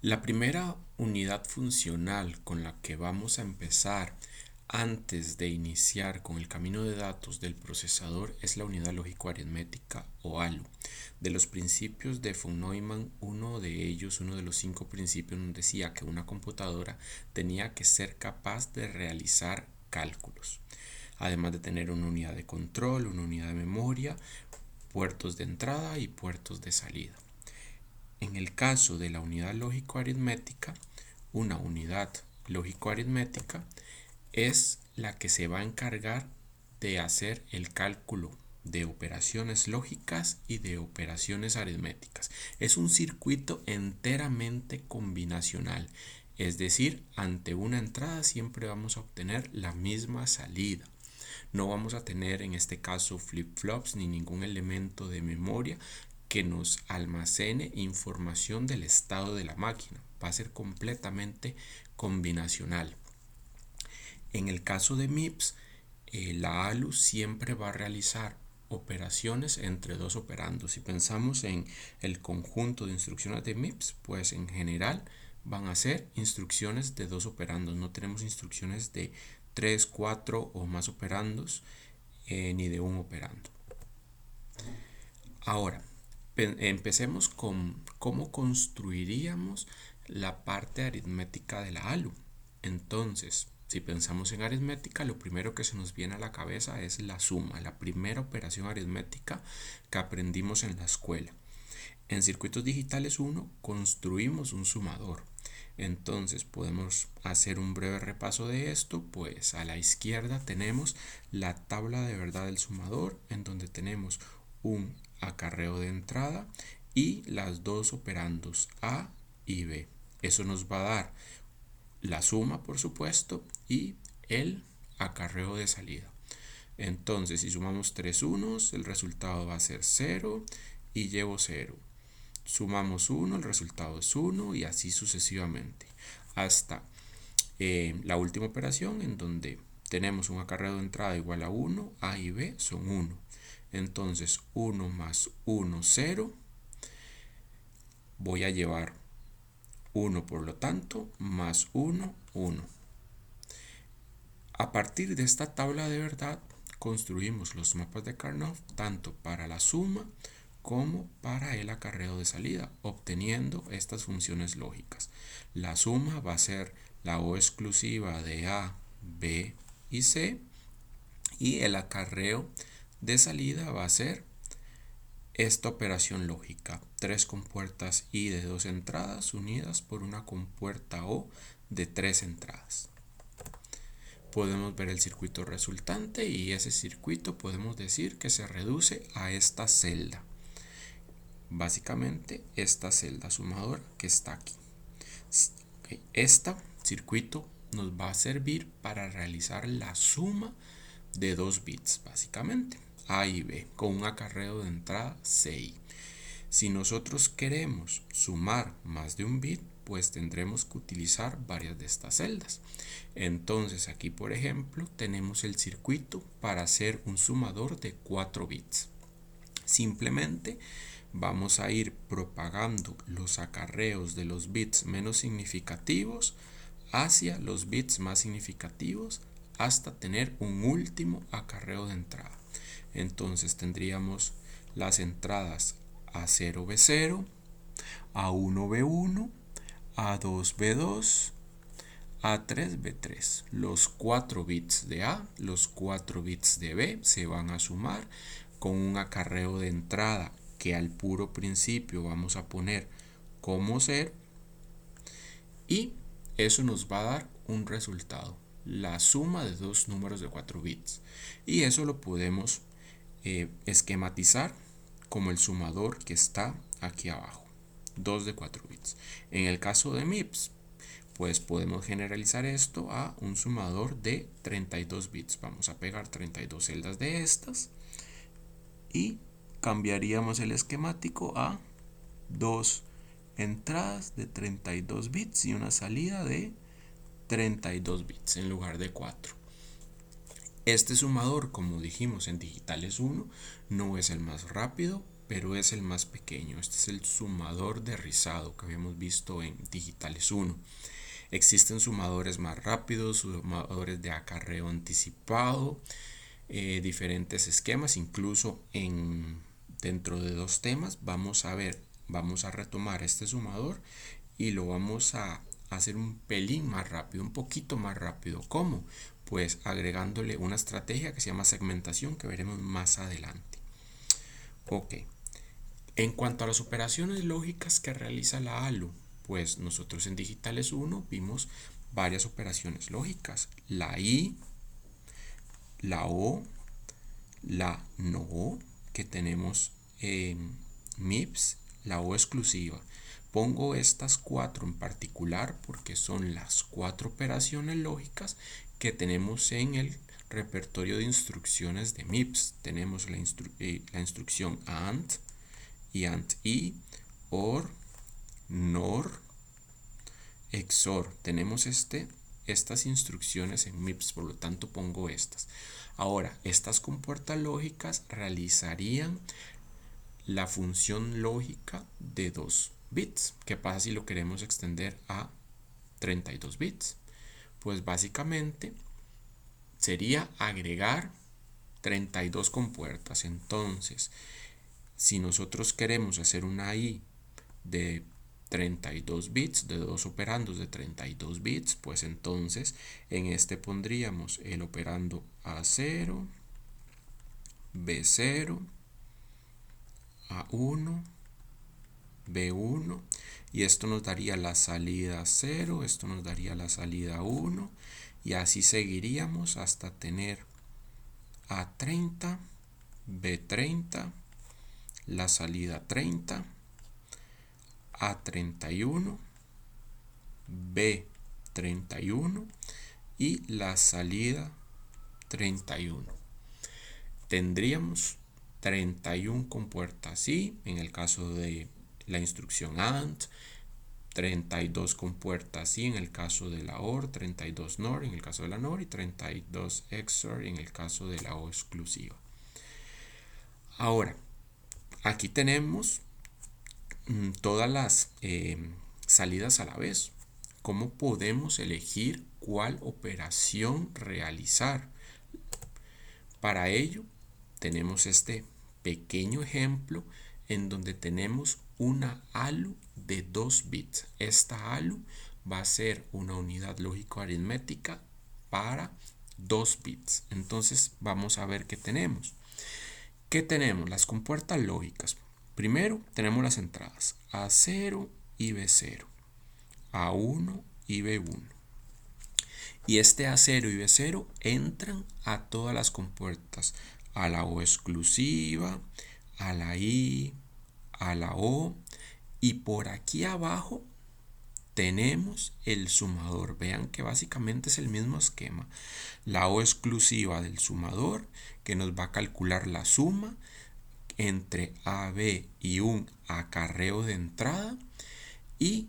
La primera unidad funcional con la que vamos a empezar antes de iniciar con el camino de datos del procesador es la unidad lógico-aritmética o ALU. De los principios de von Neumann, uno de los 5 principios, nos decía que una computadora tenía que ser capaz de realizar cálculos, además de tener una unidad de control, una unidad de memoria, puertos de entrada y puertos de salida. En el caso de la unidad lógico-aritmética, una unidad lógico-aritmética es la que se va a encargar de hacer el cálculo de operaciones lógicas y de operaciones aritméticas. Es un circuito enteramente combinacional, es decir, ante una entrada siempre vamos a obtener la misma salida. No vamos a tener en este caso flip-flops ni ningún elemento de memoria que nos almacene información del estado de la máquina. Va a ser completamente combinacional. En el caso de MIPS, la ALU siempre va a realizar operaciones entre dos operandos. Si pensamos en el conjunto de instrucciones de MIPS, pues en general van a ser instrucciones de dos operandos. No tenemos instrucciones de 3, 4 o más operandos, ni de un operando. Ahora, empecemos con cómo construiríamos la parte aritmética de la ALU. Entonces, si pensamos en aritmética, lo primero que se nos viene a la cabeza es la suma, la primera operación aritmética que aprendimos en la escuela. En circuitos digitales 1 construimos un sumador. Entonces podemos hacer un breve repaso de esto. Pues a la izquierda tenemos la tabla de verdad del sumador, en donde tenemos un acarreo de entrada y las dos operandos A y B. Eso nos va a dar la suma, por supuesto, y el acarreo de salida. Entonces, si sumamos 3 unos, el resultado va a ser 0 y llevo 0. Sumamos 1, el resultado es 1 y así sucesivamente. Hasta la última operación, en donde tenemos un acarreo de entrada igual a 1, A y B son 1. Entonces 1 más 1, 0. Voy a llevar 1, por lo tanto, más 1, 1. A partir de esta tabla de verdad, construimos los mapas de Karnaugh tanto para la suma como para el acarreo de salida, obteniendo estas funciones lógicas. La suma va a ser la O exclusiva de A, B y C, y el acarreo de salida va a ser esta operación lógica: 3 compuertas I de 2 entradas unidas por una compuerta O de 3 entradas. Podemos ver el circuito resultante y ese circuito podemos decir que se reduce a esta celda. Básicamente esta celda sumadora que está aquí. Este circuito nos va a servir para realizar la suma de 2 bits, básicamente A y B, con un acarreo de entrada CI. Si nosotros queremos sumar más de un bit, pues tendremos que utilizar varias de estas celdas. Entonces aquí, por ejemplo, tenemos el circuito para hacer un sumador de 4 bits. Simplemente vamos a ir propagando los acarreos de los bits menos significativos hacia los bits más significativos hasta tener un último acarreo de entrada. Entonces tendríamos las entradas A0B0, A1B1, A2B2, A3B3. Los 4 bits de A, los 4 bits de B se van a sumar con un acarreo de entrada que al puro principio vamos a poner como 0, y eso nos va a dar un resultado, la suma de dos números de 4 bits, y eso lo podemos esquematizar como el sumador que está aquí abajo, 2 de 4 bits. En el caso de MIPS, pues podemos generalizar esto a un sumador de 32 bits. Vamos a pegar 32 celdas de estas y cambiaríamos el esquemático a 2 entradas de 32 bits y una salida de 32 bits en lugar de 4. Este sumador, como dijimos en Digitales 1, no es el más rápido, pero es el más pequeño. Este es el sumador de rizado que habíamos visto en Digitales 1. Existen sumadores más rápidos, sumadores de acarreo anticipado, diferentes esquemas, incluso dentro de 2 temas vamos a retomar este sumador y lo vamos a hacer un pelín más rápido, un poquito más rápido. ¿Cómo? Pues agregándole una estrategia que se llama segmentación, que veremos más adelante. Ok, en cuanto a las operaciones lógicas que realiza la ALU, pues nosotros en Digitales 1 vimos varias operaciones lógicas: la I, la O, la NO, que tenemos en MIPS, la O exclusiva. Pongo estas 4 en particular porque son las 4 operaciones lógicas que tenemos en el repertorio de instrucciones de MIPS. Tenemos la instrucción AND y AND-I, OR, NOR, XOR. Tenemos estas instrucciones en MIPS, por lo tanto pongo estas. Ahora, estas compuertas lógicas realizarían la función lógica de 2 bits. ¿Qué pasa si lo queremos extender a 32 bits? Pues básicamente sería agregar 32 compuertas. Entonces, si nosotros queremos hacer una I de 32 bits, de 2 operandos de 32 bits, pues entonces en este pondríamos el operando A0, B0, A1, B1, y esto nos daría la salida 0, esto nos daría la salida 1, y así seguiríamos hasta tener A30, B30, la salida 30, A31, B31 y la salida 31. Tendríamos 31 compuertas I en el caso de la instrucción AND, 32 compuertas I en el caso de la OR, 32 NOR en el caso de la NOR y 32 XOR en el caso de la O exclusiva. Ahora, aquí tenemos todas las salidas a la vez. ¿Cómo podemos elegir cuál operación realizar? Para ello tenemos este pequeño ejemplo en donde tenemos una ALU de 2 bits. Esta ALU va a ser una unidad lógico-aritmética para 2 bits. Entonces vamos a ver qué tenemos. ¿Qué tenemos? Las compuertas lógicas. Primero tenemos las entradas A0 y B0, A1 y B1. Y este A0 y B0 entran a todas las compuertas, a la O exclusiva, a la I, a la O, y por aquí abajo tenemos el sumador. Vean que básicamente es el mismo esquema. La O exclusiva del sumador, que nos va a calcular la suma entre AB y un acarreo de entrada, y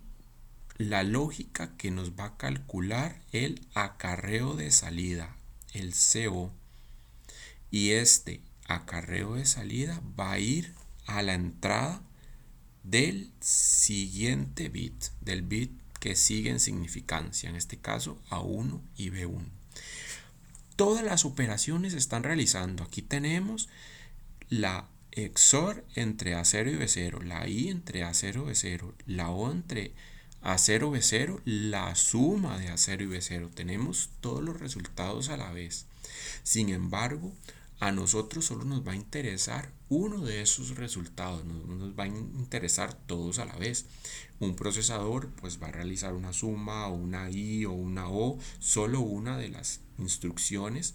la lógica que nos va a calcular el acarreo de salida, el CO. Y este acarreo de salida va a ir a la entrada del siguiente bit, del bit que sigue en significancia, en este caso A1 y B1. Todas las operaciones se están realizando. Aquí tenemos la XOR entre A0 y B0, la I entre A0 y B0, la O entre A0 y B0, la suma de A0 y B0. Tenemos todos los resultados a la vez. Sin embargo, a nosotros solo nos va a interesar uno de esos resultados, no nos va a interesar todos a la vez. Un procesador pues va a realizar una suma o una I o una O, solo una de las instrucciones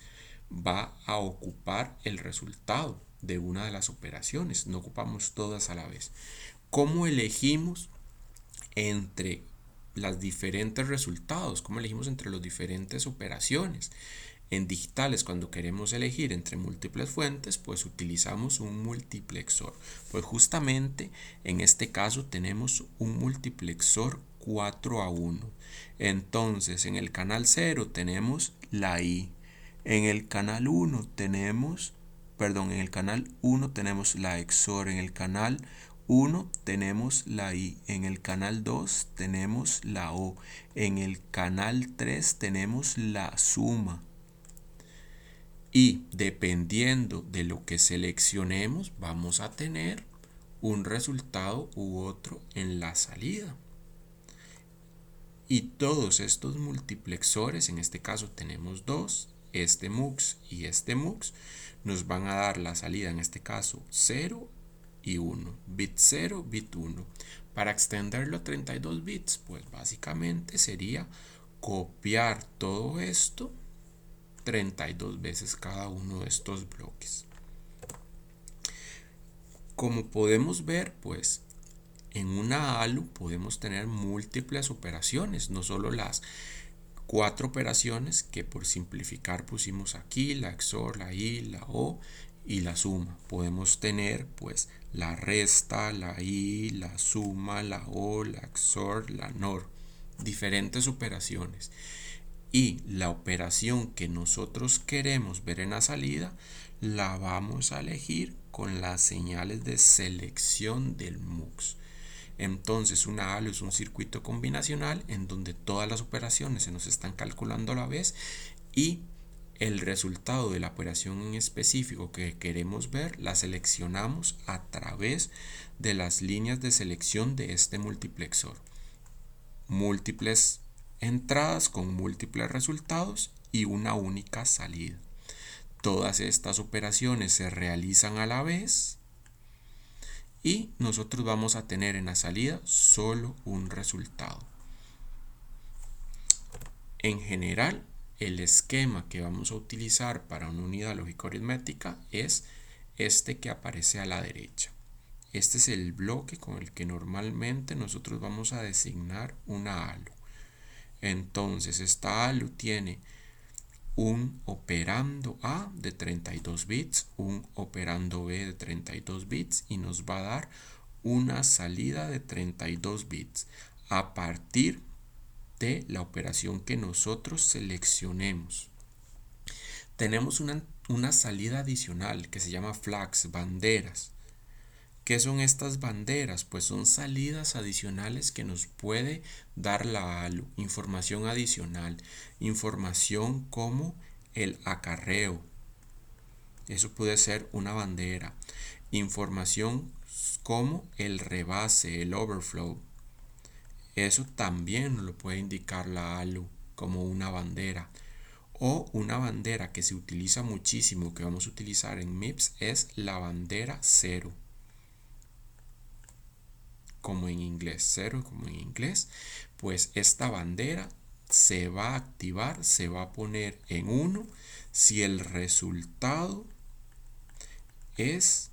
va a ocupar el resultado de una de las operaciones, no ocupamos todas a la vez. ¿Cómo elegimos entre los diferentes resultados? ¿Cómo elegimos entre las diferentes operaciones? En Digitales, cuando queremos elegir entre múltiples fuentes, pues utilizamos un multiplexor. Pues justamente en este caso tenemos un multiplexor 4-1. Entonces en el canal 0 tenemos la I. En el canal 1 tenemos perdón, en el canal 1 tenemos la XOR, en el canal 1 tenemos la I, en el canal 2 tenemos la O, en el canal 3 tenemos la suma. Y dependiendo de lo que seleccionemos, vamos a tener un resultado u otro en la salida. Y todos estos multiplexores, en este caso tenemos dos, este MUX y este MUX, nos van a dar la salida, en este caso 0 y 1, bit 0, bit 1. Para extenderlo a 32 bits, pues básicamente sería copiar todo esto 32 veces cada uno de estos bloques. Como podemos ver, pues en una ALU podemos tener múltiples operaciones, no solo las 4 operaciones que por simplificar pusimos aquí, la XOR, la I, la O y la suma. Podemos tener pues la resta, la I, la suma, la O, la XOR, la NOR, diferentes operaciones. Y la operación que nosotros queremos ver en la salida la vamos a elegir con las señales de selección del MUX. Entonces una ALU es un circuito combinacional en donde todas las operaciones se nos están calculando a la vez y el resultado de la operación en específico que queremos ver la seleccionamos a través de las líneas de selección de este multiplexor. Múltiples entradas con múltiples resultados y una única salida. Todas estas operaciones se realizan a la vez y nosotros vamos a tener en la salida solo un resultado. En general, el esquema que vamos a utilizar para una unidad lógico-aritmética es este que aparece a la derecha. Este es el bloque con el que normalmente nosotros vamos a designar una ALU. Entonces, esta ALU tiene un operando A de 32 bits, un operando B de 32 bits y nos va a dar una salida de 32 bits a partir de la operación que nosotros seleccionemos. Tenemos una salida adicional que se llama flags, banderas. ¿Qué son estas banderas? Pues son salidas adicionales que nos puede dar la ALU, información adicional, información como el acarreo, eso puede ser una bandera, información como el rebase, el overflow, eso también nos lo puede indicar la ALU como una bandera. O una bandera que se utiliza muchísimo, que vamos a utilizar en MIPS, es la bandera 0. Como en inglés, 0 como en inglés, pues esta bandera se va a activar, se va a poner en 1 si el resultado es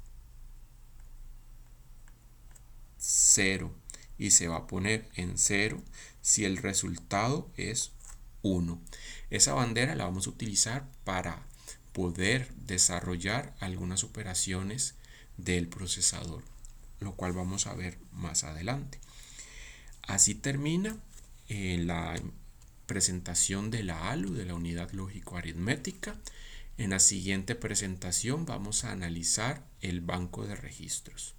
0 y se va a poner en 0 si el resultado es 1. Esa bandera la vamos a utilizar para poder desarrollar algunas operaciones del procesador, lo cual vamos a ver más adelante. Así termina la presentación de la ALU, de la unidad lógico-aritmética. En la siguiente presentación vamos a analizar el banco de registros.